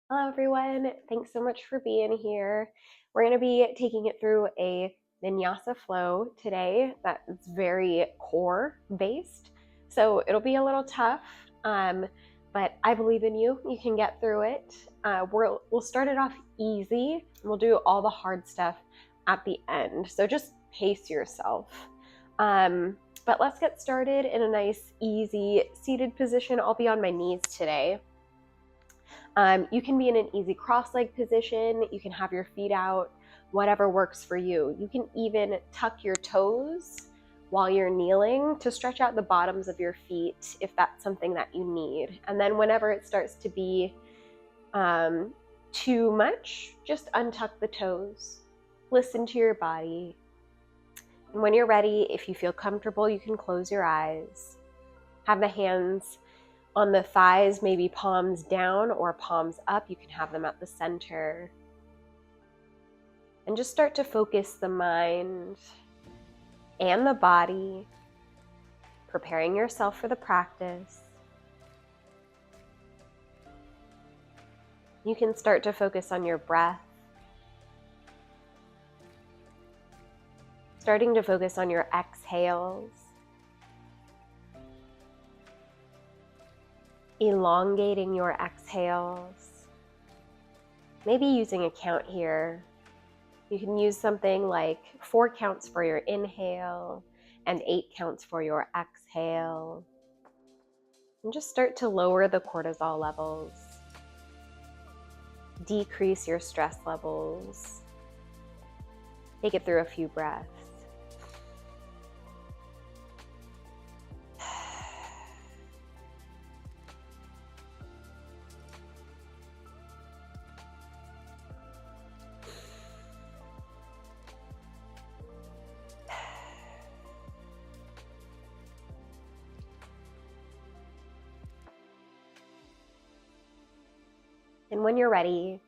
Hello, everyone. Thanks so much for being here. We're going to be taking it through a Vinyasa flow today that is very core based. So it'll be a little tough, but I believe in you. You can get through it. We'll start it off easy. We'll do all the hard stuff at the end. So just pace yourself. But let's get started in a nice, easy seated position. I'll be on my knees today. You can be in an easy cross-leg position. You can have your feet out, whatever works for you. You can even tuck your toes while you're kneeling to stretch out the bottoms of your feet if that's something that you need. And then whenever it starts to be too much, just untuck the toes. Listen to your body. And when you're ready, if you feel comfortable, you can close your eyes. Have the hands on the thighs, maybe palms down or palms up. You can have them at the center. And just start to focus the mind and the body, preparing yourself for the practice. You can start to focus on your breath, starting to focus on your exhales, elongating your exhales, maybe using a count here. You can use something like 4 counts for your inhale and 8 counts for your exhale. And just start to lower the cortisol levels, decrease your stress levels. Take it through a few breaths. And when you're ready,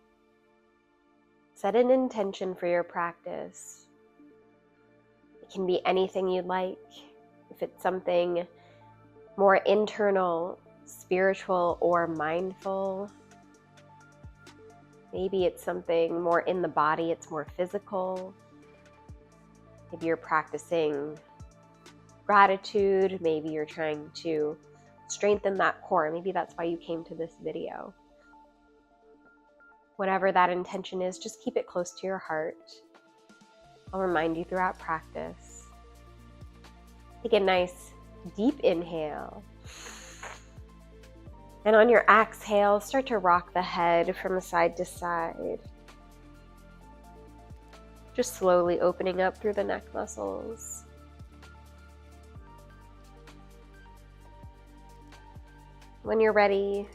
set an intention for your practice. It can be anything you'd like. If it's something more internal, spiritual, or mindful, maybe it's something more in the body, it's more physical. Maybe you're practicing gratitude. Maybe you're trying to strengthen that core. Maybe that's why you came to this video. Whatever that intention is, just keep it close to your heart. I'll remind you throughout practice. Take a nice deep inhale. And on your exhale, start to rock the head from side to side. Just slowly opening up through the neck muscles. When you're ready,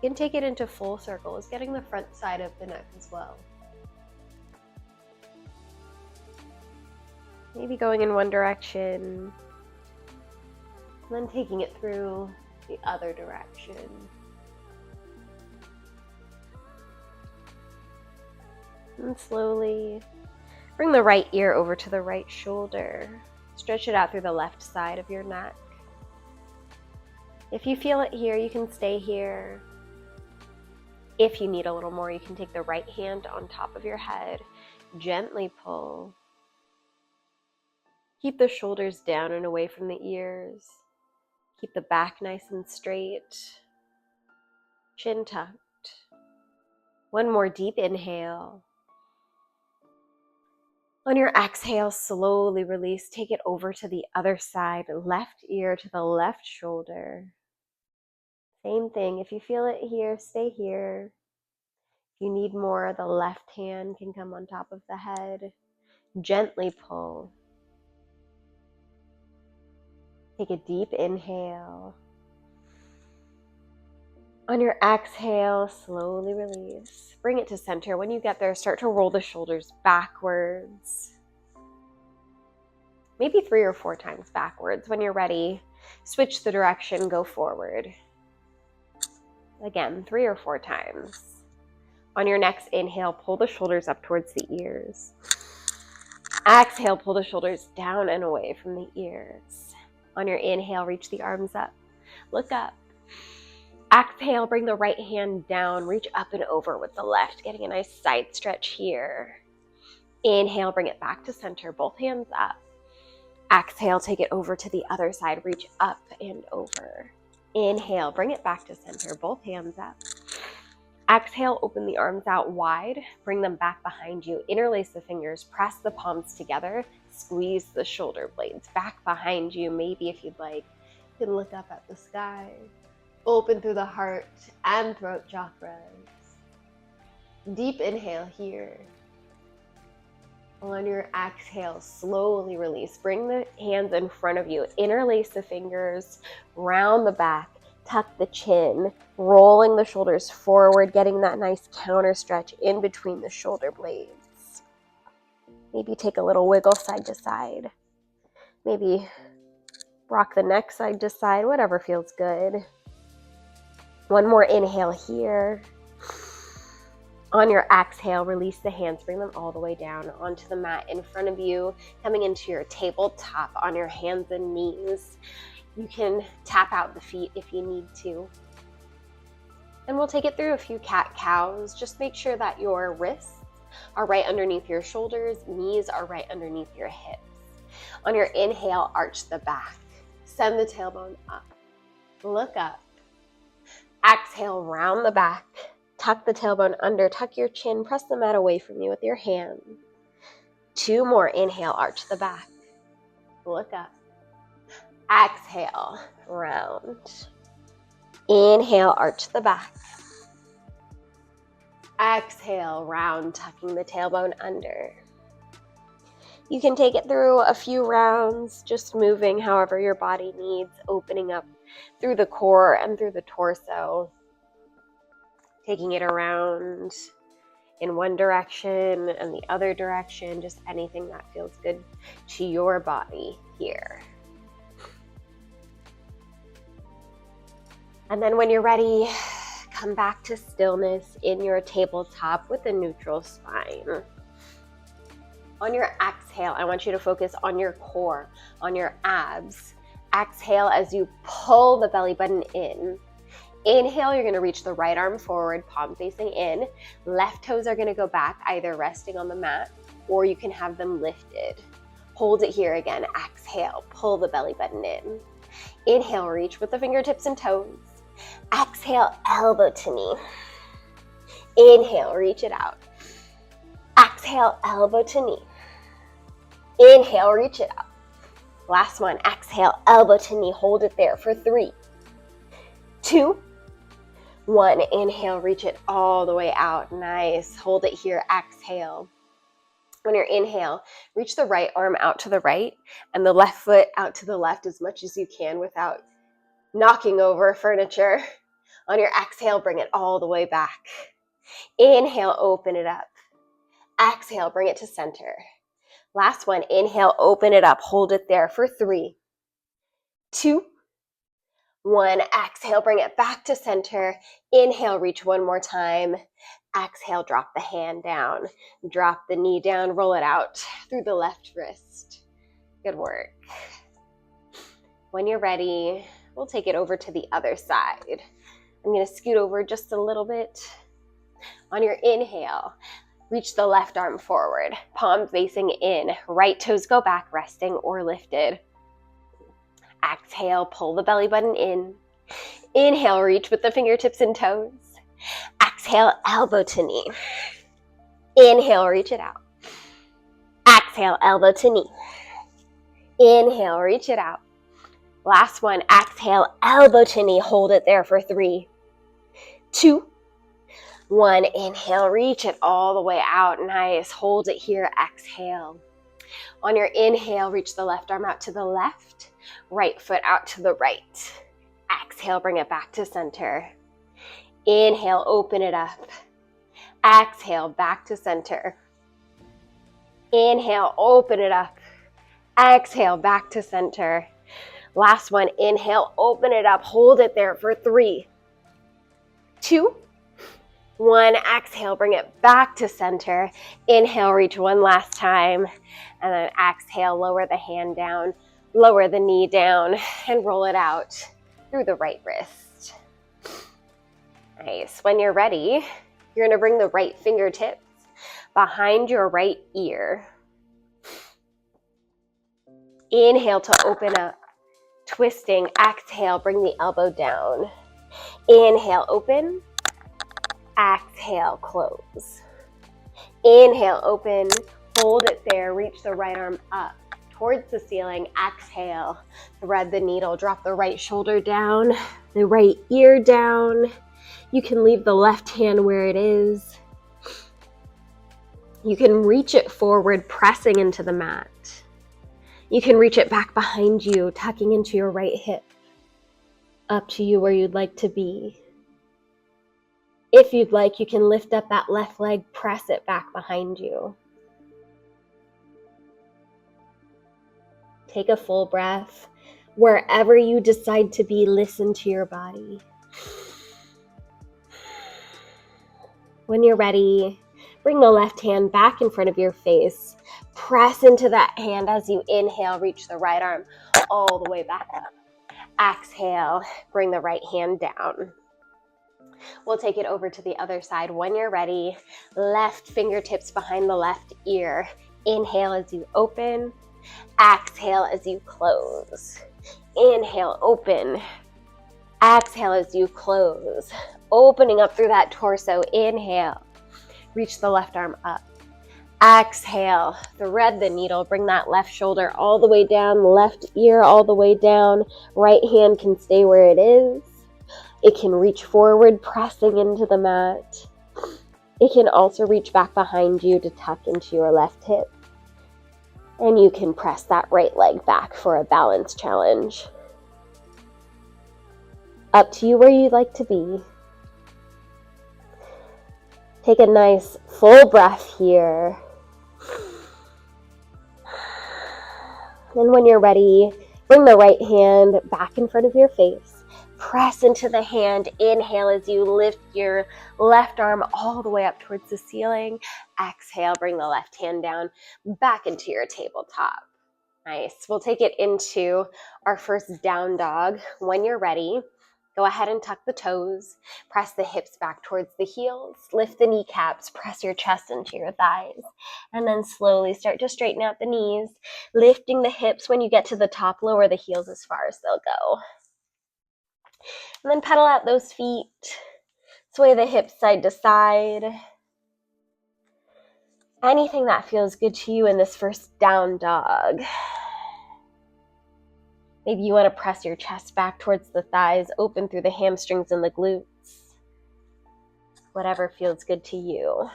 you can take it into full circles, getting the front side of the neck as well. Maybe going in one direction, and then taking it through the other direction. And slowly bring the right ear over to the right shoulder. Stretch it out through the left side of your neck. If you feel it here, you can stay here. If you need a little more, you can take the right hand on top of your head, gently pull. Keep the shoulders down and away from the ears. Keep the back nice and straight. Chin tucked. One more deep inhale. On your exhale, slowly release. Take it over to the other side, left ear to the left shoulder. Same thing. If you feel it here, stay here. If you need more, the left hand can come on top of the head. Gently pull. Take a deep inhale. On your exhale, slowly release. Bring it to center. When you get there, start to roll the shoulders backwards. Maybe 3 or 4 times backwards. When you're ready, switch the direction, go forward. Again, 3 or 4 times. On your next inhale, pull the shoulders up towards the ears. Exhale, pull the shoulders down and away from the ears. On your inhale, reach the arms up. Look up. Exhale, bring the right hand down, reach up and over with the left, getting a nice side stretch here. Inhale, bring it back to center, both hands up. Exhale, take it over to the other side, reach up and over. Inhale, bring it back to center, both hands up. Exhale, open the arms out wide, bring them back behind you, interlace the fingers, press the palms together, squeeze the shoulder blades back behind you. Maybe if you'd like, you can look up at the sky. Open through the heart and throat chakras. Deep inhale here. On your exhale, slowly release. Bring the hands in front of you. Interlace the fingers, round the back, tuck the chin, rolling the shoulders forward, getting that nice counter stretch in between the shoulder blades. Maybe take a little wiggle side to side. Maybe rock the neck side to side, whatever feels good. One more inhale here. On your exhale, release the hands, bring them all the way down onto the mat in front of you, coming into your tabletop on your hands and knees. You can tap out the feet if you need to. And we'll take it through a few cat-cows. Just make sure that your wrists are right underneath your shoulders, knees are right underneath your hips. On your inhale, arch the back. Send the tailbone up. Look up. Exhale, round the back. Tuck the tailbone under, tuck your chin, press the mat away from you with your hand. 2 more. Inhale, arch the back. Look up. Exhale, round. Inhale, arch the back. Exhale, round, tucking the tailbone under. You can take it through a few rounds, just moving however your body needs, opening up through the core and through the torso. Taking it around in one direction and the other direction, just anything that feels good to your body here. And then when you're ready, come back to stillness in your tabletop with a neutral spine. On your exhale, I want you to focus on your core, on your abs. Exhale as you pull the belly button in. Inhale, you're going to reach the right arm forward, palm facing in. Left toes are going to go back, either resting on the mat or you can have them lifted. Hold it here again. Exhale, pull the belly button in. Inhale, reach with the fingertips and toes. Exhale, elbow to knee. Inhale, reach it out. Exhale, elbow to knee. Inhale, reach it out. Last one. Exhale, elbow to knee. Hold it there for 3, 2, 1. Inhale, reach it all the way out. Nice. Hold it here. Exhale. On your inhale, reach the right arm out to the right and the left foot out to the left as much as you can without knocking over furniture. On your exhale, bring it all the way back. Inhale, open it up. Exhale, bring it to center. Last one. Inhale, open it up. Hold it there for 3, 2, 1. Exhale, bring it back to center. Inhale, reach one more time. Exhale, drop the hand down. Drop the knee down, roll it out through the left wrist. Good work. When you're ready, we'll take it over to the other side. I'm going to scoot over just a little bit. On your inhale, reach the left arm forward, palm facing in. Right toes go back, resting or lifted. Exhale, pull the belly button in. Inhale, reach with the fingertips and toes. Exhale, elbow to knee. Inhale, reach it out. Exhale, elbow to knee. Inhale, reach it out. Last one. Exhale, elbow to knee. Hold it there for 3, 2, 1. Inhale, reach it all the way out. Nice. Hold it here. Exhale. On your inhale, reach the left arm out to the left, right foot out to the right. Exhale, bring it back to center. Inhale, open it up. Exhale, back to center. Inhale, open it up. Exhale, back to center. Last one. Inhale, open it up. Hold it there for 3, 2, 1. Exhale, bring it back to center. Inhale, reach one last time. And then exhale, lower the hand down, lower the knee down, and roll it out through the right wrist. Nice. When you're ready, you're going to bring the right fingertips behind your right ear. Inhale to open up, twisting. Exhale, bring the elbow down. Inhale, open. Exhale, close. Inhale, open. Hold it there. Reach the right arm up towards the ceiling. Exhale, thread the needle. Drop the right shoulder down, the right ear down. You can leave the left hand where it is. You can reach it forward, pressing into the mat. You can reach it back behind you, tucking into your right hip. Up to you where you'd like to be. If you'd like, you can lift up that left leg, press it back behind you. Take a full breath. Wherever you decide to be, listen to your body. When you're ready, bring the left hand back in front of your face. Press into that hand as you inhale. Reach the right arm all the way back up. Exhale, bring the right hand down. We'll take it over to the other side. When you're ready, left fingertips behind the left ear. Inhale as you open. Exhale as you close. Inhale, open. Exhale as you close. Opening up through that torso. Inhale. Reach the left arm up. Exhale. Thread the needle. Bring that left shoulder all the way down. Left ear all the way down. Right hand can stay where it is. It can reach forward, pressing into the mat. It can also reach back behind you to tuck into your left hip. And you can press that right leg back for a balance challenge. Up to you where you'd like to be. Take a nice full breath here. And when you're ready, bring the right hand back in front of your face. Press into the hand. Inhale as you lift your left arm all the way up towards the ceiling. Exhale, bring the left hand down back into your tabletop. Nice. We'll take it into our first down dog. When you're ready, go ahead and tuck the toes. Press the hips back towards the heels. Lift the kneecaps. Press your chest into your thighs. And then slowly start to straighten out the knees. Lifting the hips. When you get to the top, lower the heels as far as they'll go. And then pedal out those feet. Sway the hips side to side. Anything that feels good to you in this first down dog. Maybe you want to press your chest back towards the thighs, open through the hamstrings and the glutes. Whatever feels good to you.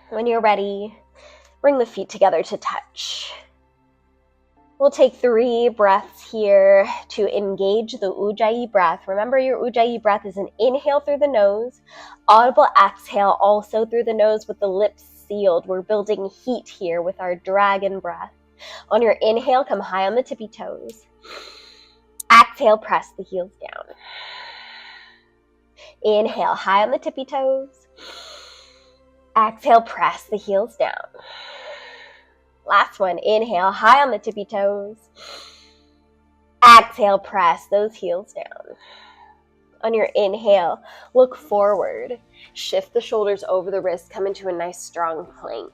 When you're ready, bring the feet together to touch. We'll take 3 breaths here to engage the Ujjayi breath. Remember, your Ujjayi breath is an inhale through the nose, audible exhale also through the nose with the lips sealed. We're building heat here with our dragon breath. On your inhale, come high on the tippy toes. Exhale, press the heels down. Inhale, high on the tippy toes. Exhale, press the heels down. Last one, inhale, high on the tippy toes. Exhale, press those heels down. On your inhale, look forward. Shift the shoulders over the wrists, come into a nice strong plank.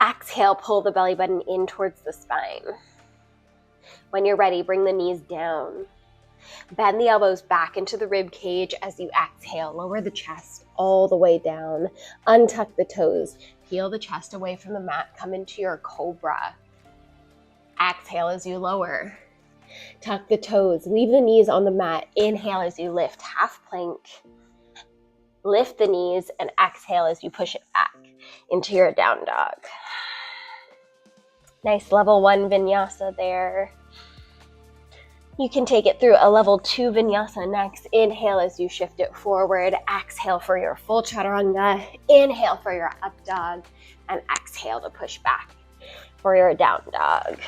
Exhale, pull the belly button in towards the spine. When you're ready, bring the knees down. Bend the elbows back into the rib cage as you exhale. Lower the chest all the way down. Untuck the toes. Peel the chest away from the mat. Come into your cobra. Exhale as you lower. Tuck the toes. Leave the knees on the mat. Inhale as you lift. Half plank. Lift the knees and exhale as you push it back into your down dog. Nice level 1 vinyasa there. You can take it through a level 2 vinyasa next. Inhale as you shift it forward. Exhale for your full chaturanga. Inhale for your up dog. And exhale to push back for your down dog.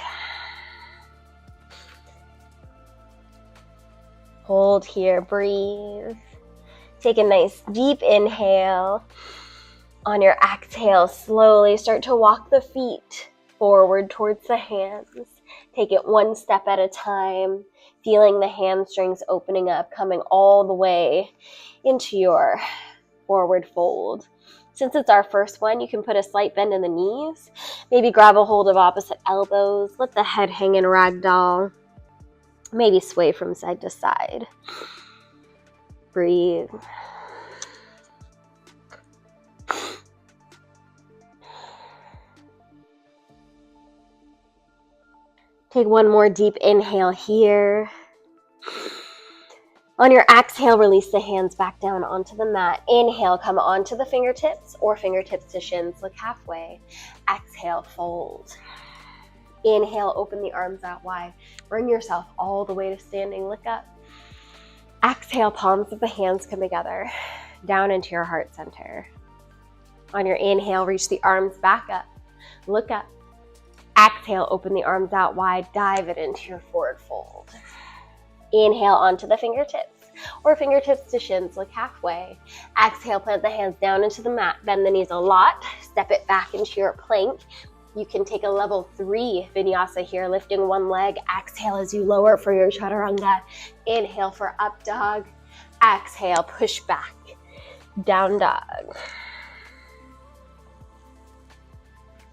Hold here, breathe. Take a nice deep inhale. On your exhale, slowly start to walk the feet forward towards the hands. Take it one step at a time, feeling the hamstrings opening up, coming all the way into your forward fold. Since it's our first one, you can put a slight bend in the knees, maybe grab a hold of opposite elbows, let the head hang in ragdoll, maybe sway from side to side. Breathe. Take one more deep inhale here. On your exhale, release the hands back down onto the mat. Inhale, come onto the fingertips or fingertips to shins, look halfway. Exhale, fold. Inhale, open the arms out wide. Bring yourself all the way to standing, look up. Exhale, palms of the hands come together, down into your heart center. On your inhale, reach the arms back up, look up. Exhale, open the arms out wide, dive it into your forward fold. Inhale onto the fingertips or fingertips to shins, look halfway. Exhale, plant the hands down into the mat, bend the knees a lot, step it back into your plank. You can take a level 3 vinyasa here, lifting one leg. Exhale as you lower for your chaturanga. Inhale for up dog. Exhale, push back, down dog.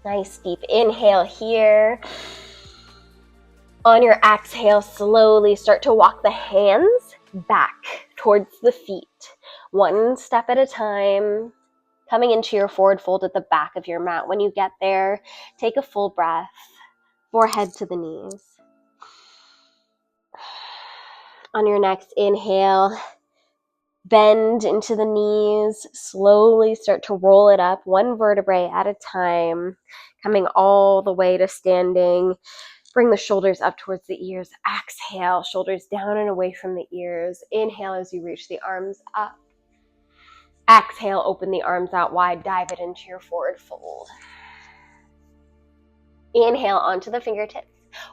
Nice deep inhale here. On your exhale, slowly start to walk the hands back towards the feet. One step at a time, coming into your forward fold at the back of your mat. When you get there, take a full breath, forehead to the knees. On your next inhale, bend into the knees, slowly start to roll it up, one vertebrae at a time, coming all the way to standing. Bring the shoulders up towards the ears. Exhale, shoulders down and away from the ears. Inhale as you reach the arms up. Exhale, open the arms out wide, dive it into your forward fold. Inhale onto the fingertips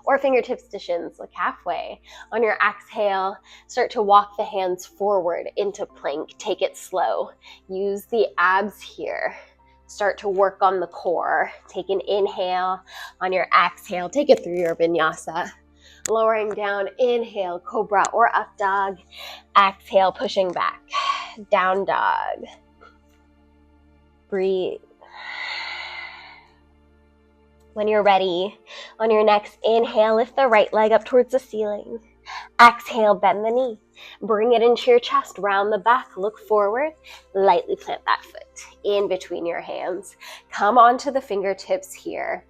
or fingertips to shins, look halfway. On your exhale, start to walk the hands forward into plank. Take it slow. Use the abs here. Start to work on the core. Take an inhale. On your exhale, take it through your vinyasa. Lowering down, inhale, cobra or up dog. Exhale, pushing back, down dog. Breathe. When you're ready, on your next inhale, lift the right leg up towards the ceiling. Exhale, bend the knee. Bring it into your chest, round the back, look forward. Lightly plant that foot in between your hands. Come onto the fingertips here.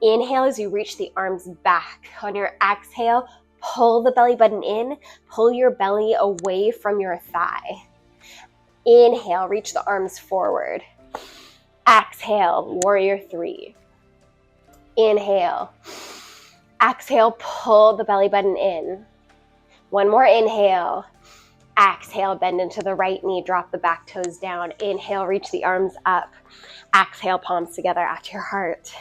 Inhale as you reach the arms back. On your exhale, pull the belly button in. Pull your belly away from your thigh. Inhale, reach the arms forward. Exhale, warrior 3. Inhale. Exhale, pull the belly button in. One more inhale. Exhale, bend into the right knee, drop the back toes down. Inhale, reach the arms up. Exhale, palms together at your heart.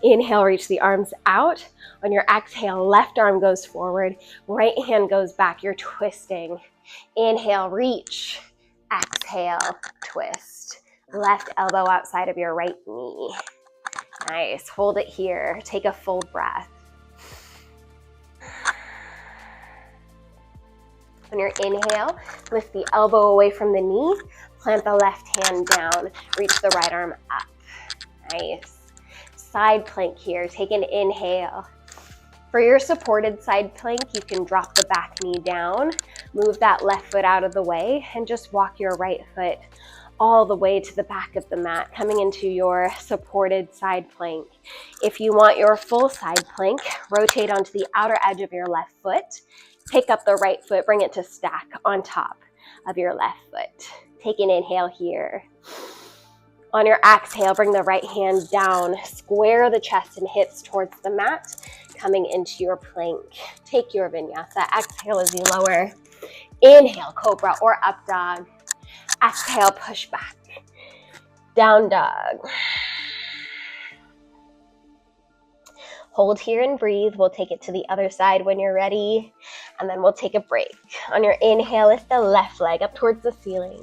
Inhale, reach the arms out. On your exhale, left arm goes forward, right hand goes back. You're twisting. Inhale, reach. Exhale, twist. Left elbow outside of your right knee. Nice. Hold it here. Take a full breath. On your inhale, lift the elbow away from the knee, plant the left hand down, reach the right arm up. Nice. Side plank here. Take an inhale. For your supported side plank, you can drop the back knee down, move that left foot out of the way, and just walk your right foot all the way to the back of the mat, coming into your supported side plank. If you want your full side plank, rotate onto the outer edge of your left foot. Pick up the right foot, bring it to stack on top of your left foot. Take an inhale here. On your exhale, bring the right hand down, square the chest and hips towards the mat, coming into your plank. Take your vinyasa. Exhale as you lower. Inhale, cobra or up dog. Exhale, push back. Down dog. Hold here and breathe. We'll take it to the other side when you're ready, and then we'll take a break. On your inhale, lift the left leg up towards the ceiling.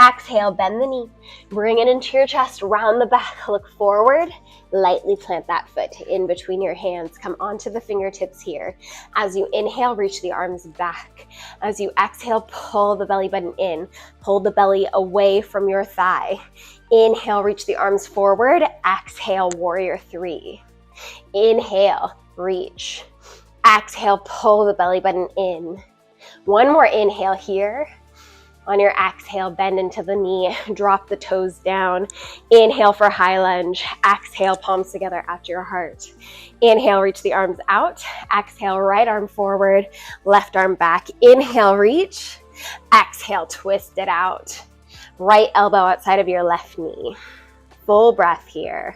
Exhale, bend the knee. Bring it into your chest, round the back, look forward. Lightly plant that foot in between your hands. Come onto the fingertips here. As you inhale, reach the arms back. As you exhale, pull the belly button in. Pull the belly away from your thigh. Inhale, reach the arms forward. Exhale, warrior three. Inhale, reach. Exhale, pull the belly button in. One more inhale here. On your exhale, bend into the knee, drop the toes down. Inhale for high lunge. Exhale, palms together at your heart. Inhale, reach the arms out. Exhale, right arm forward, left arm back. Inhale, reach. Exhale, twist it out. Right elbow outside of your left knee. Full breath here.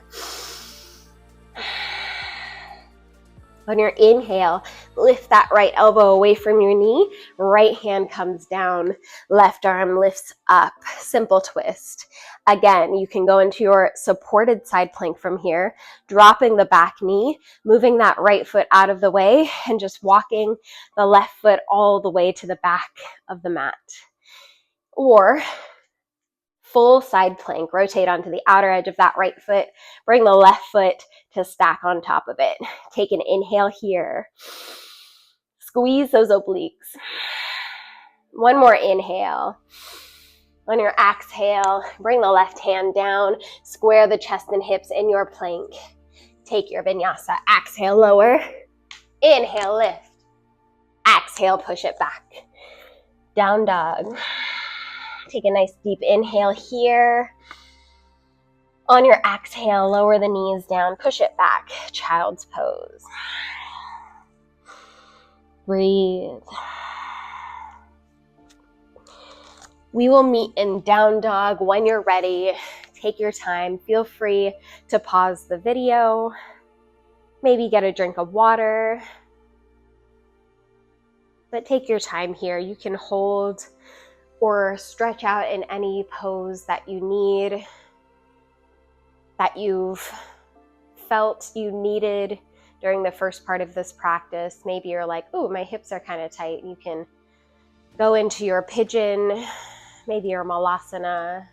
On your inhale, lift that right elbow away from your knee. Right hand comes down. Left arm lifts up. Simple twist. Again, you can go into your supported side plank from here, dropping the back knee, moving that right foot out of the way, and just walking the left foot all the way to the back of the mat. Or full side plank, rotate onto the outer edge of that right foot, bring the left foot to stack on top of it. Take an inhale here. Squeeze those obliques. One more inhale. On your exhale, bring the left hand down, square the chest and hips in your plank. Take your vinyasa. Exhale, lower. Inhale, lift. Exhale, push it back. Down dog. Take a nice deep inhale here. On your exhale, lower the knees down, push it back. Child's pose. Breathe. We will meet in down dog when you're ready. Take your time. Feel free to pause the video. Maybe get a drink of water. But take your time here. You can hold or stretch out in any pose that you need, that you've felt you needed during the first part of this practice. Maybe you're like, oh, my hips are kind of tight. You can go into your pigeon, maybe your malasana.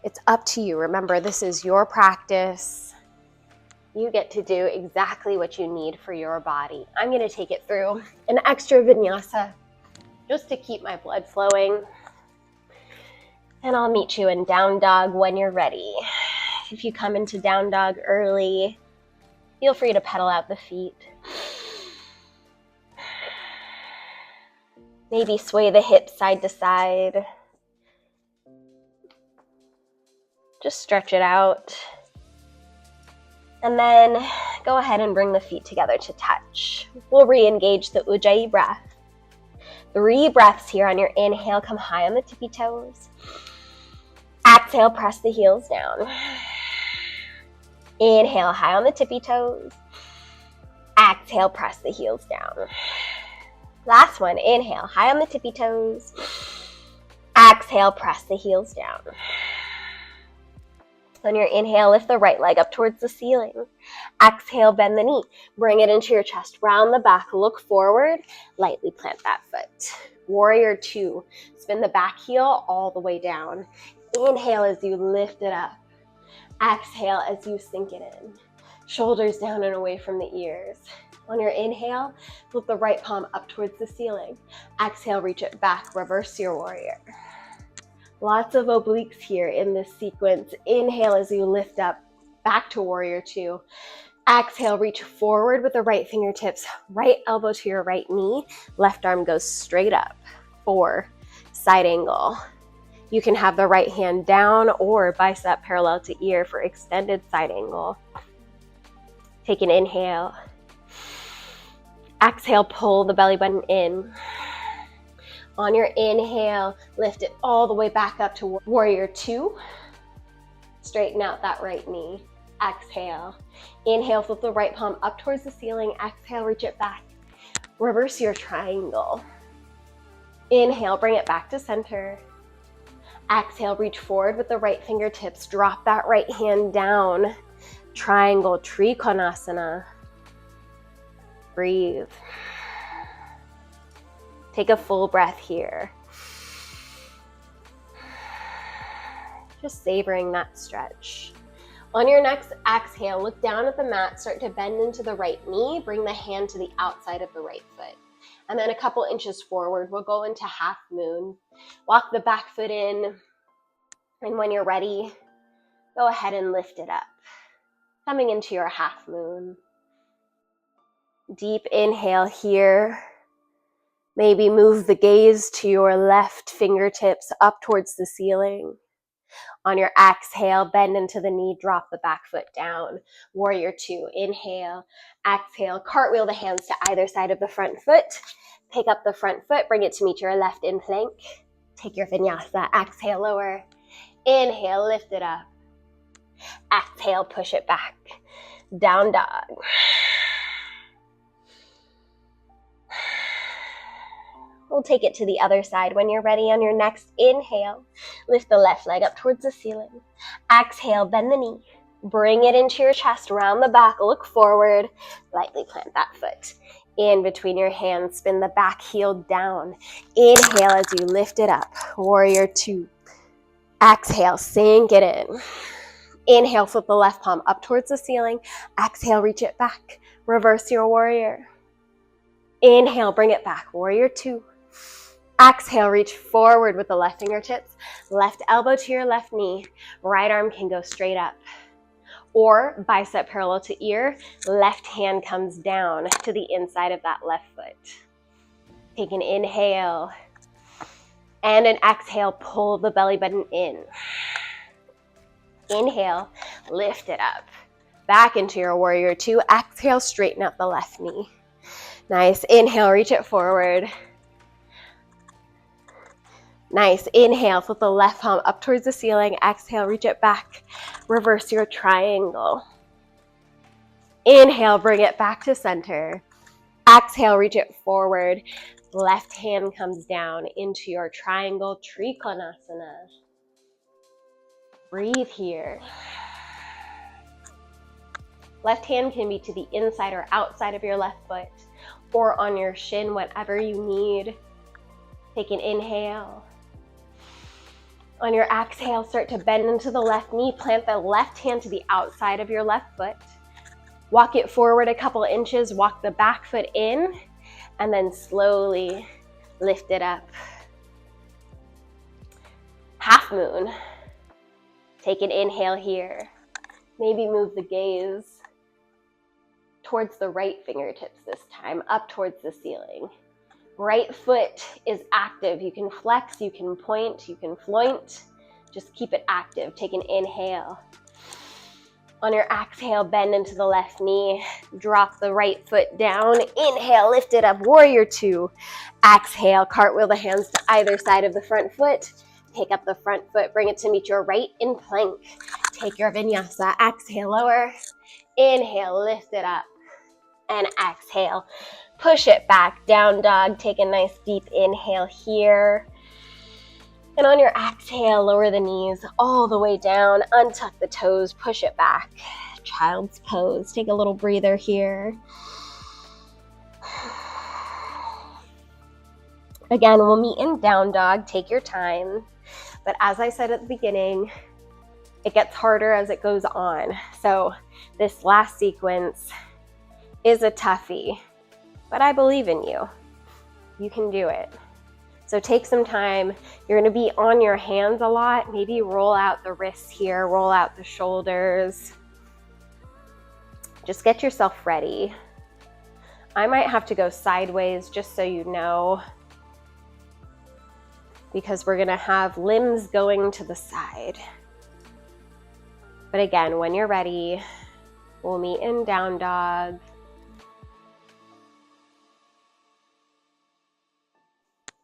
It's up to you. Remember, this is your practice. You get to do exactly what you need for your body. I'm going to take it through an extra vinyasa just to keep my blood flowing. And I'll meet you in down dog when you're ready. If you come into down dog early, feel free to pedal out the feet. Maybe sway the hips side to side. Just stretch it out. And then go ahead and bring the feet together to touch. We'll re-engage the Ujjayi breath. 3 breaths here. On your inhale, come high on the tippy toes. Exhale, press the heels down. Inhale, high on the tippy toes. Exhale, press the heels down. Last one, inhale, high on the tippy toes. Exhale, press the heels down. On your inhale, lift the right leg up towards the ceiling. Exhale, bend the knee. Bring it into your chest, round the back, look forward. Lightly plant that foot. Warrior 2. Spin the back heel all the way down. Inhale as you lift it up. Exhale as you sink it in. Shoulders down and away from the ears. On your inhale, flip the right palm up towards the ceiling. Exhale, reach it back, reverse your warrior. Lots of obliques here in this sequence. Inhale as you lift up, back to warrior 2. Exhale, reach forward with the right fingertips, right elbow to your right knee, left arm goes straight up. 4, side angle. You can have the right hand down or bicep parallel to ear for extended side angle. Take an inhale. Exhale, pull the belly button in. On your inhale, lift it all the way back up to warrior 2. Straighten out that right knee. Exhale. Inhale, flip the right palm up towards the ceiling. Exhale, reach it back. Reverse your triangle. Inhale, bring it back to center. Exhale, reach forward with the right fingertips. Drop that right hand down. Triangle, Trikonasana. Breathe. Take a full breath here. Just savoring that stretch. On your next exhale, look down at the mat, start to bend into the right knee, bring the hand to the outside of the right foot. And then a couple inches forward, we'll go into half moon. Walk the back foot in, and when you're ready, go ahead and lift it up. Coming into your half moon. Deep inhale here. Maybe move the gaze to your left fingertips up towards the ceiling. On your exhale, bend into the knee, drop the back foot down. Warrior two, inhale, exhale, cartwheel the hands to either side of the front foot. Pick up the front foot, bring it to meet your left in plank. Take your vinyasa, exhale, lower. Inhale, lift it up. Exhale, push it back. Down dog. We'll take it to the other side. When you're ready, on your next inhale, lift the left leg up towards the ceiling. Exhale, bend the knee. Bring it into your chest, round the back, look forward. Lightly plant that foot. In between your hands, spin the back heel down. Inhale as you lift it up. Warrior two. Exhale, sink it in. Inhale, flip the left palm up towards the ceiling. Exhale, reach it back. Reverse your warrior. Inhale, bring it back. Warrior two. Exhale, reach forward with the left fingertips. Left elbow to your left knee. Right arm can go straight up. Or bicep parallel to ear. Left hand comes down to the inside of that left foot. Take an inhale. And an exhale, pull the belly button in. Inhale, lift it up. Back into your warrior two. Exhale, straighten up the left knee. Nice. Inhale, reach it forward. Nice. Inhale, flip the left palm up towards the ceiling. Exhale, reach it back. Reverse your triangle. Inhale, bring it back to center. Exhale, reach it forward. Left hand comes down into your triangle Trikonasana. Breathe here. Left hand can be to the inside or outside of your left foot or on your shin, whatever you need. Take an inhale. On your exhale, start to bend into the left knee. Plant the left hand to the outside of your left foot. Walk it forward a couple inches. Walk the back foot in, and then slowly lift it up. Half moon. Take an inhale here. Maybe move the gaze towards the right fingertips this time, up towards the ceiling. Right foot is active. You can flex, you can point, you can floint. Just keep it active. Take an inhale. On your exhale, bend into the left knee. Drop the right foot down. Inhale, lift it up. Warrior two. Exhale, cartwheel the hands to either side of the front foot. Pick up the front foot. Bring it to meet your right in plank. Take your vinyasa. Exhale, lower. Inhale, lift it up. And exhale. Push it back, down dog. Take a nice deep inhale here. And on your exhale, lower the knees all the way down. Untuck the toes, push it back. Child's pose. Take a little breather here. Again, we'll meet in down dog. Take your time. But as I said at the beginning, it gets harder as it goes on. So this last sequence is a toughie. But I believe in you. You can do it. So take some time. You're going to be on your hands a lot. Maybe roll out the wrists here, roll out the shoulders. Just get yourself ready. I might have to go sideways just so you know, because we're going to have limbs going to the side. But again, when you're ready, we'll meet in down dog.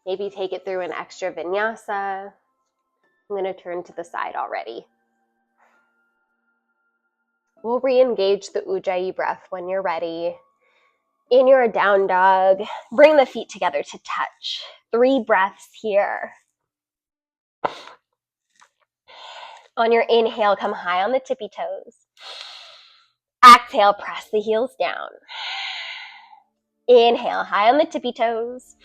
Maybe take it through an extra vinyasa. I'm going to turn to the side already. We'll re-engage the Ujjayi breath when you're ready. In your down dog, bring the feet together to touch. 3 breaths here. On your inhale, come high on the tippy toes. Exhale, press the heels down. Inhale, high on the tippy toes.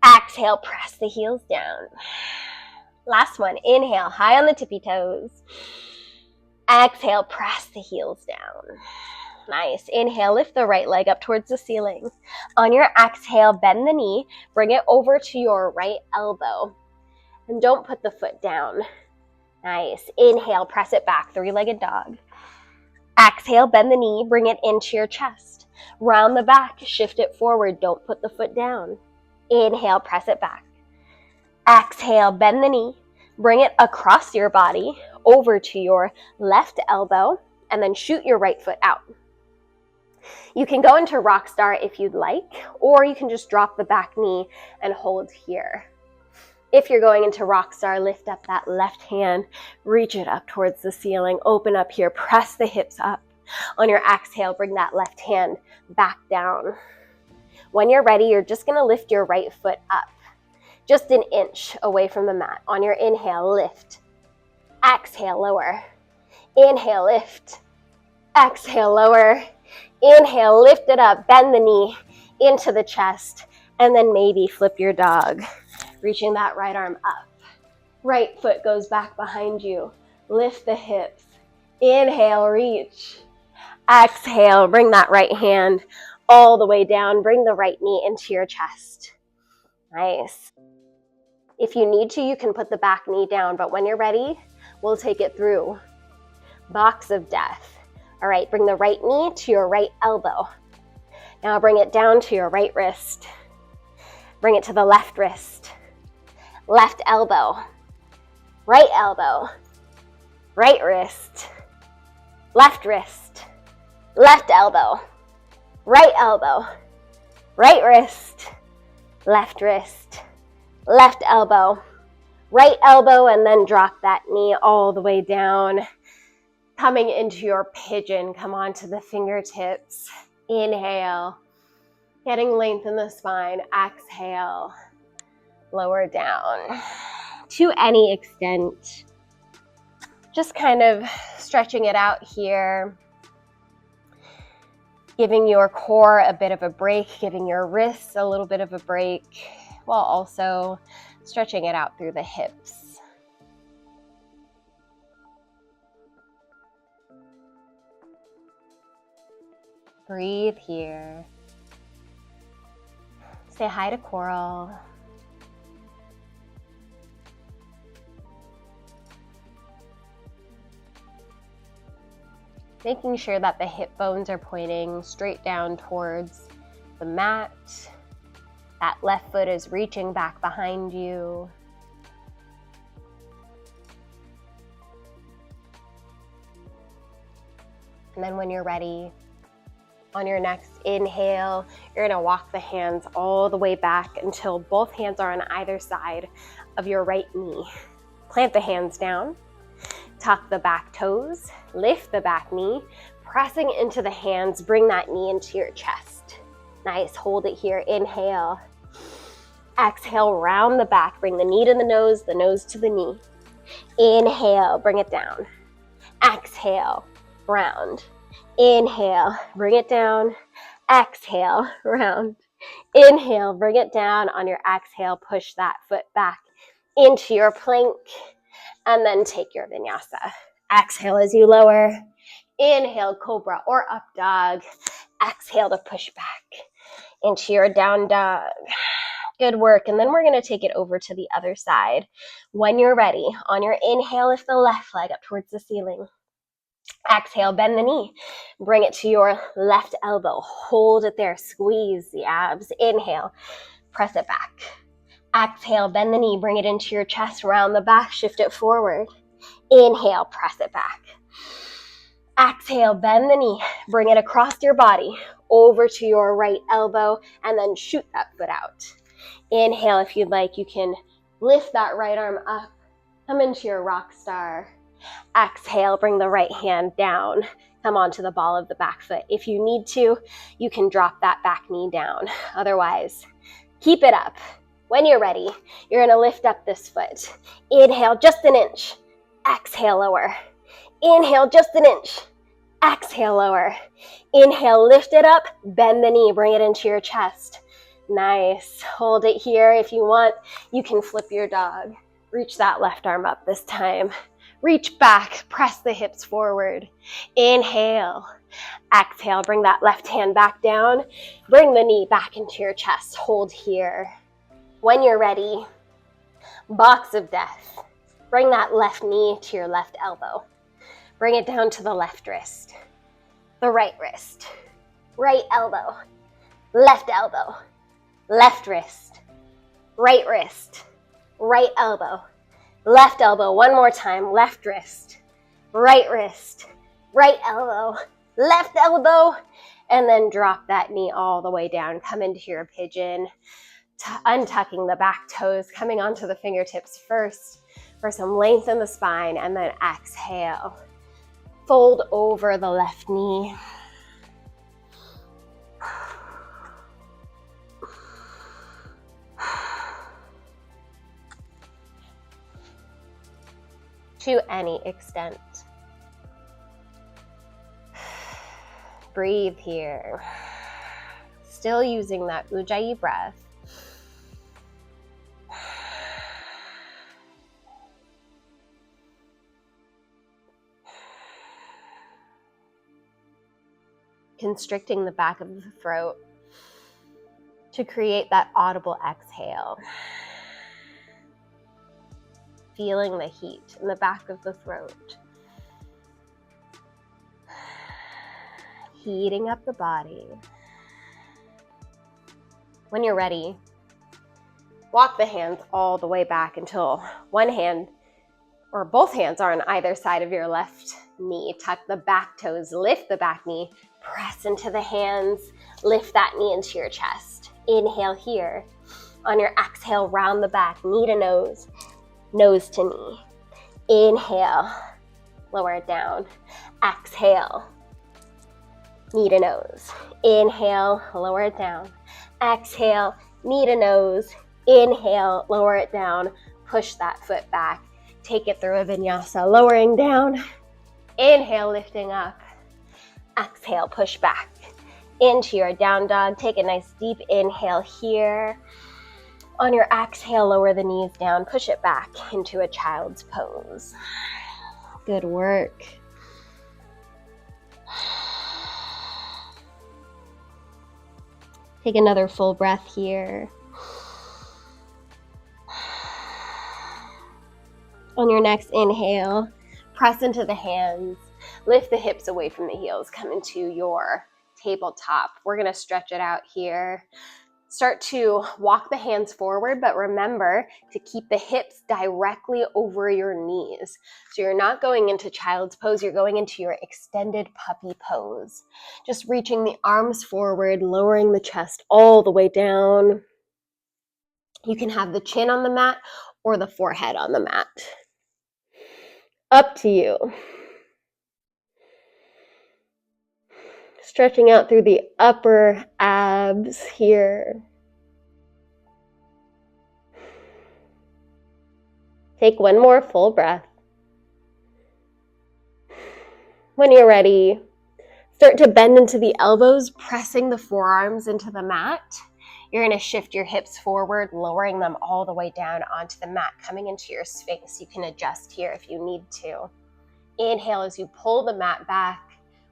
Exhale, press the heels down. Last one. Inhale, high on the tippy toes. Exhale, press the heels down. Nice. Inhale, lift the right leg up towards the ceiling. On your exhale, bend the knee. Bring it over to your right elbow. And don't put the foot down. Nice. Inhale, press it back, three-legged dog. Exhale, bend the knee, bring it into your chest. Round the back, shift it forward, don't put the foot down. Inhale, press it back. Exhale, bend the knee, bring it across your body, over to your left elbow, and then shoot your right foot out. You can go into rock star if you'd like, or you can just drop the back knee and hold here. If you're going into rock star, lift up that left hand, reach it up towards the ceiling, open up here, press the hips up. On your exhale, bring that left hand back down. When you're ready, you're just gonna lift your right foot up, just an inch away from the mat. On your inhale, lift. Exhale, lower. Inhale, lift. Exhale, lower. Inhale, lift it up, bend the knee into the chest, and then maybe flip your dog. Reaching that right arm up. Right foot goes back behind you. Lift the hips. Inhale, reach. Exhale, bring that right hand all the way down. Bring the right knee into your chest. Nice. If you need to, you can put the back knee down, but when you're ready, we'll take it through. Box of death. All right, bring the right knee to your right elbow. Now bring it down to your right wrist. Bring it to the left wrist. Left elbow, right wrist, left elbow, right wrist, left elbow, right elbow, and then drop that knee all the way down. Coming into your pigeon, come onto the fingertips. Inhale, getting length in the spine. Exhale. Lower down to any extent. Just kind of stretching it out here. Giving your core a bit of a break, giving your wrists a little bit of a break, while also stretching it out through the hips. Breathe here. Say hi to Coral. Making sure that the hip bones are pointing straight down towards the mat. That left foot is reaching back behind you. And then when you're ready, on your next inhale, you're gonna walk the hands all the way back until both hands are on either side of your right knee. Plant the hands down. Tuck the back toes, lift the back knee, pressing into the hands, bring that knee into your chest. Nice, hold it here, inhale. Exhale, round the back, bring the knee to the nose to the knee. Inhale, bring it down. Exhale, round. Inhale, bring it down. Exhale, round. Inhale, bring it down. On your exhale, push that foot back into your plank. And then take your vinyasa. Exhale as you lower. Inhale, cobra or up dog. Exhale to push back into your down dog. Good work. And then we're going to take it over to the other side. When you're ready, on your inhale, lift the left leg up towards the ceiling. Exhale, bend the knee. Bring it to your left elbow. Hold it there. Squeeze the abs. Inhale, press it back. Exhale, bend the knee, bring it into your chest, round the back, shift it forward. Inhale, press it back. Exhale, bend the knee, bring it across your body, over to your right elbow, and then shoot that foot out. Inhale, if you'd like, you can lift that right arm up, come into your rock star. Exhale, bring the right hand down, come onto the ball of the back foot. If you need to, you can drop that back knee down. Otherwise, keep it up. When you're ready, you're gonna lift up this foot. Inhale, just an inch. Exhale, lower. Inhale, just an inch. Exhale, lower. Inhale, lift it up. Bend the knee, bring it into your chest. Nice. Hold it here. If you want, you can flip your dog. Reach that left arm up this time. Reach back, press the hips forward. Inhale. Exhale, bring that left hand back down. Bring the knee back into your chest. Hold here. When you're ready, box of death. Bring that left knee to your left elbow. Bring it down to the left wrist. The right wrist. Right elbow. Left elbow. Left wrist. Right wrist. Right elbow. Left elbow. One more time. Left wrist. Right wrist. Right elbow. Left elbow. And then drop that knee all the way down. Come into your pigeon. Untucking the back toes. Coming onto the fingertips first for some length in the spine. And then exhale. Fold over the left knee. To any extent. Breathe here. Still using that Ujjayi breath. Constricting the back of the throat to create that audible exhale. Feeling the heat in the back of the throat. Heating up the body. When you're ready, walk the hands all the way back until one hand or both hands are on either side of your left knee. Tuck the back toes, lift the back knee, press into the hands, lift that knee into your chest. Inhale here. On your exhale, round the back, knee to nose. Nose to knee. Inhale, lower it down. Exhale, knee to nose. Inhale, lower it down. Exhale, knee to nose. Inhale, lower it down. Push that foot back. Take it through a vinyasa, lowering down. Inhale, lifting up. Exhale, push back into your down dog. Take a nice deep inhale here. On your exhale, lower the knees down, push it back into a child's pose. Good work. Take another full breath here. On your next inhale, press into the hands, lift the hips away from the heels, come into your tabletop. We're gonna stretch it out here. Start to walk the hands forward, but remember to keep the hips directly over your knees. So you're not going into child's pose, you're going into your extended puppy pose. Just reaching the arms forward, lowering the chest all the way down. You can have the chin on the mat or the forehead on the mat. Up to you. Stretching out through the upper abs here. Take one more full breath. When you're ready, start to bend into the elbows, pressing the forearms into the mat. You're going to shift your hips forward, lowering them all the way down onto the mat, coming into your sphinx. You can adjust here if you need to. Inhale as you pull the mat back.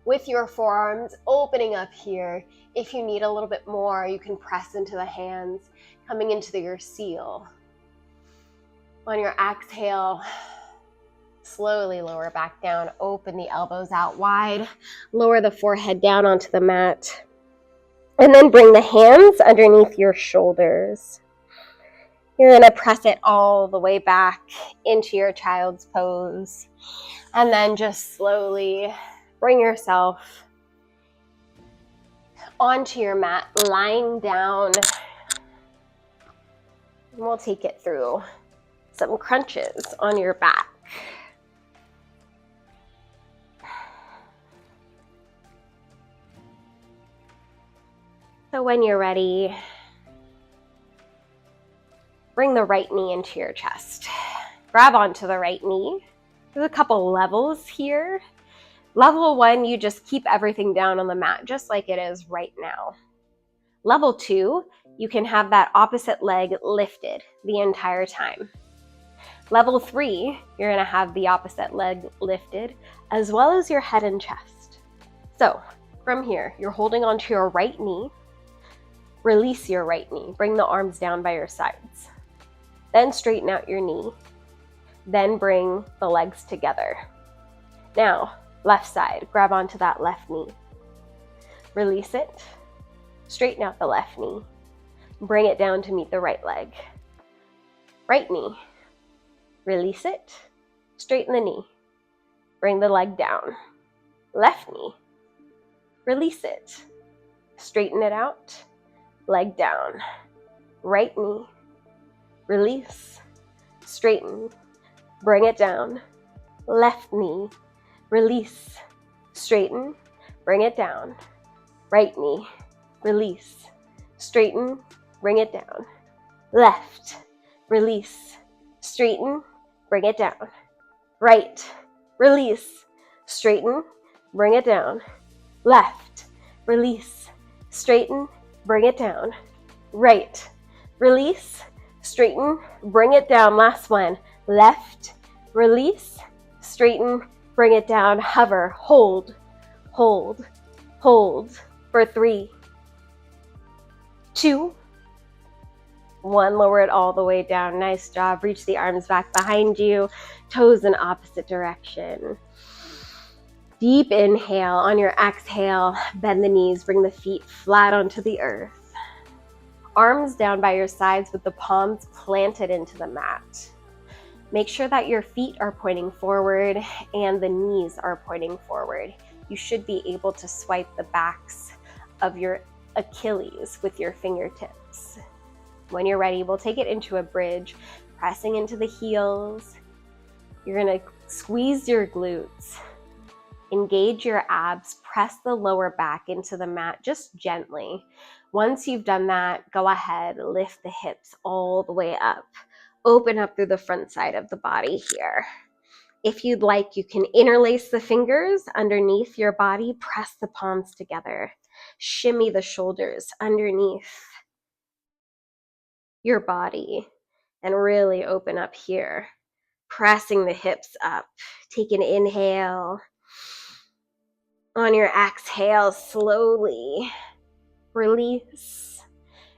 With your forearms opening up here. If you need a little bit more, you can press into the hands, coming into your seal. On your exhale, slowly lower back down, open the elbows out wide, lower the forehead down onto the mat, and then bring the hands underneath your shoulders. You're going to press it all the way back into your child's pose, and then just slowly bring yourself onto your mat, lying down. And we'll take it through some crunches on your back. So when you're ready, bring the right knee into your chest. Grab onto the right knee. There's a couple levels here. Level 1, you just keep everything down on the mat just like it is right now. Level 2, you can have that opposite leg lifted the entire time. Level 3, you're gonna have the opposite leg lifted, as well as your head and chest. So from here, you're holding onto your right knee. Release your right knee. Bring the arms down by your sides. Then straighten out your knee. Then bring the legs together. Now, left side, grab onto that left knee. Release it. Straighten out the left knee. Bring it down to meet the right leg. Right knee. Release it. Straighten the knee. Bring the leg down. Left knee. Release it. Straighten it out. Leg down. Right knee. Release. Straighten. Bring it down. Left knee. Release. Straighten. Bring it down. Right knee. Release. Straighten. Bring it down. Left. Release. Straighten. Bring it down. Right. Release. Straighten. Bring it down. Left. Release. Straighten. Bring it down. Right. Release. Straighten. Bring it down. Last one. Left. Release. Straighten. Bring it down. Hover. Hold. Hold. Hold. For 3, 2, 1. Lower it all the way down. Nice job. Reach the arms back behind you. Toes in opposite direction. Deep inhale. On your exhale, bend the knees. Bring the feet flat onto the earth. Arms down by your sides with the palms planted into the mat. Make sure that your feet are pointing forward and the knees are pointing forward. You should be able to swipe the backs of your Achilles with your fingertips. When you're ready, we'll take it into a bridge, pressing into the heels. You're gonna squeeze your glutes, engage your abs, press the lower back into the mat just gently. Once you've done that, go ahead, lift the hips all the way up. Open up through the front side of the body here. If you'd like, you can interlace the fingers underneath your body, press the palms together. Shimmy the shoulders underneath your body and really open up here. Pressing the hips up. Take an inhale. On your exhale, slowly release.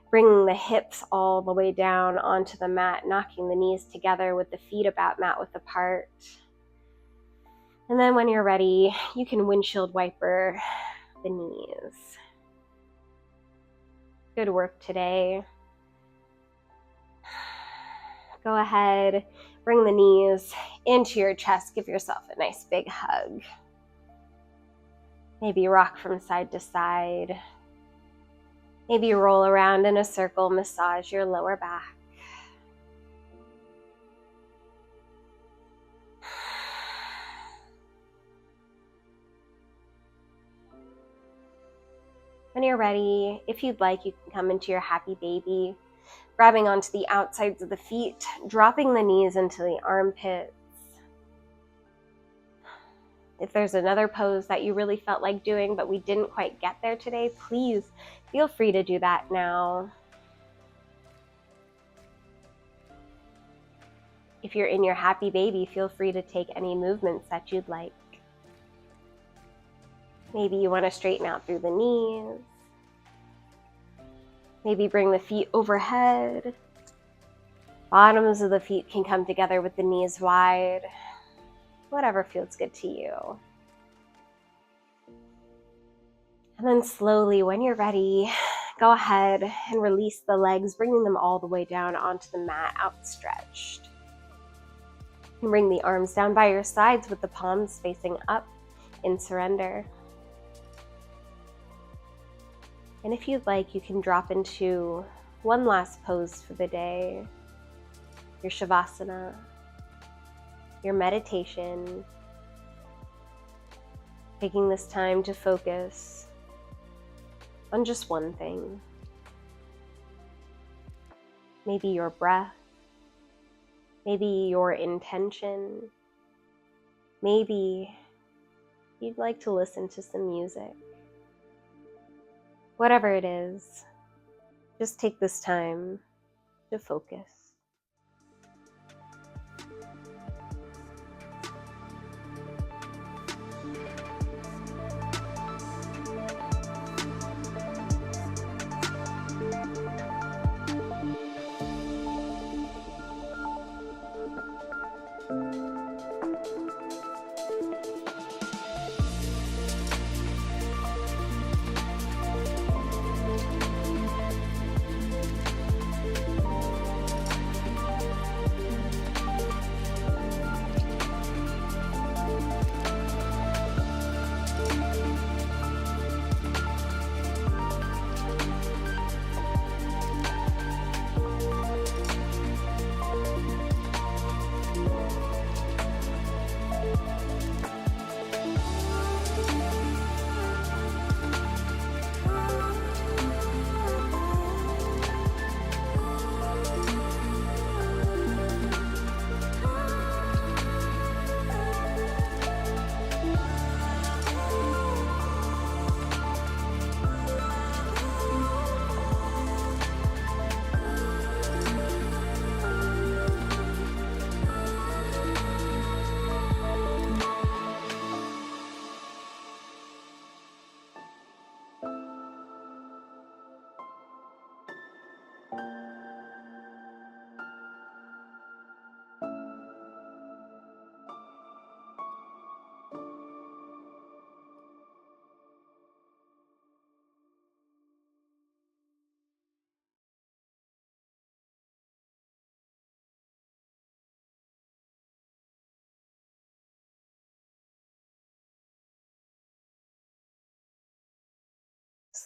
Bringing the hips all the way down onto the mat, knocking the knees together with the feet about mat width apart. And then when you're ready, you can windshield wiper the knees. Good work today. Go ahead, bring the knees into your chest. Give yourself a nice big hug. Maybe rock from side to side. Maybe roll around in a circle, massage your lower back. When you're ready, if you'd like, you can come into your happy baby, grabbing onto the outsides of the feet, dropping the knees into the armpits. If there's another pose that you really felt like doing, but we didn't quite get there today, please feel free to do that now. If you're in your happy baby, feel free to take any movements that you'd like. Maybe you want to straighten out through the knees. Maybe bring the feet overhead. Bottoms of the feet can come together with the knees wide. Whatever feels good to you. And then slowly, when you're ready, go ahead and release the legs, bringing them all the way down onto the mat, outstretched. And bring the arms down by your sides with the palms facing up in surrender. And if you'd like, you can drop into one last pose for the day, your Shavasana, your meditation, taking this time to focus on just one thing. Maybe your breath, maybe your intention, maybe you'd like to listen to some music. Whatever it is, just take this time to focus.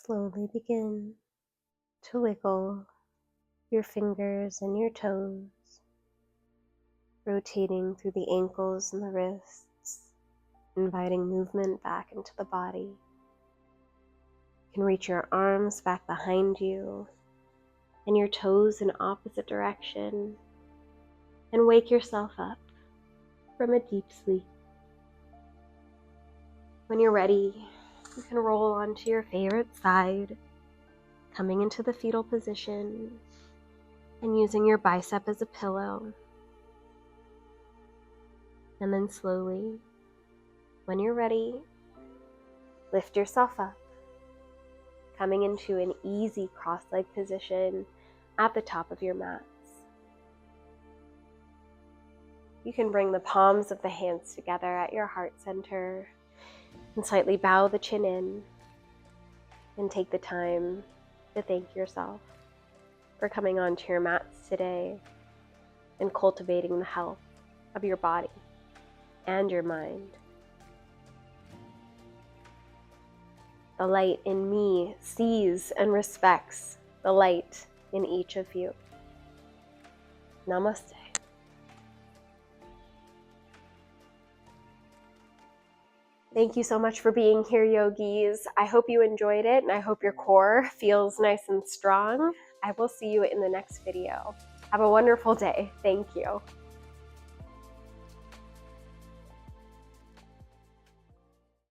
slowly begin to wiggle your fingers and your toes, rotating through the ankles and the wrists, inviting movement back into the body. You can reach your arms back behind you and your toes in opposite direction and wake yourself up from a deep sleep. When you're ready, you can roll onto your favorite side, coming into the fetal position and using your bicep as a pillow. And then slowly, when you're ready, lift yourself up, coming into an easy cross-leg position at the top of your mats. You can bring the palms of the hands together at your heart center and slightly bow the chin in and take the time to thank yourself for coming onto your mats today and cultivating the health of your body and your mind. The light in me sees and respects the light in each of you. Namaste. Thank you so much for being here, yogis. I hope you enjoyed it, and I hope your core feels nice and strong. I will see you in the next video. Have a wonderful day. Thank you.